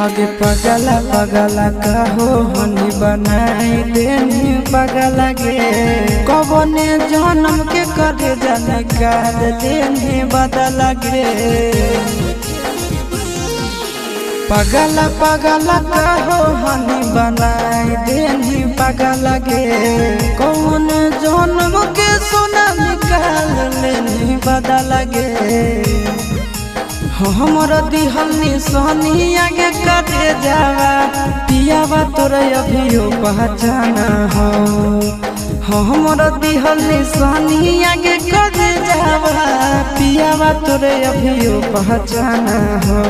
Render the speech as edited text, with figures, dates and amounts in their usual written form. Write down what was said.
लगे पगला पगला कहो हनी बनाई देनी पगला गे कबने जन्म के करे जाने काद देनी बदला गे पगला पगला कहो हनी बनाई देनी पगला गे कौन जन्म के सोना निकाल लेनी बदला गे हमरा दिहल निशानी आगे करे जावा पियावा तोरा अभियो पहचाना हो हमरा दिहल निशानी आगे करे जावा पियावा तोरा अभियो पहचाना हो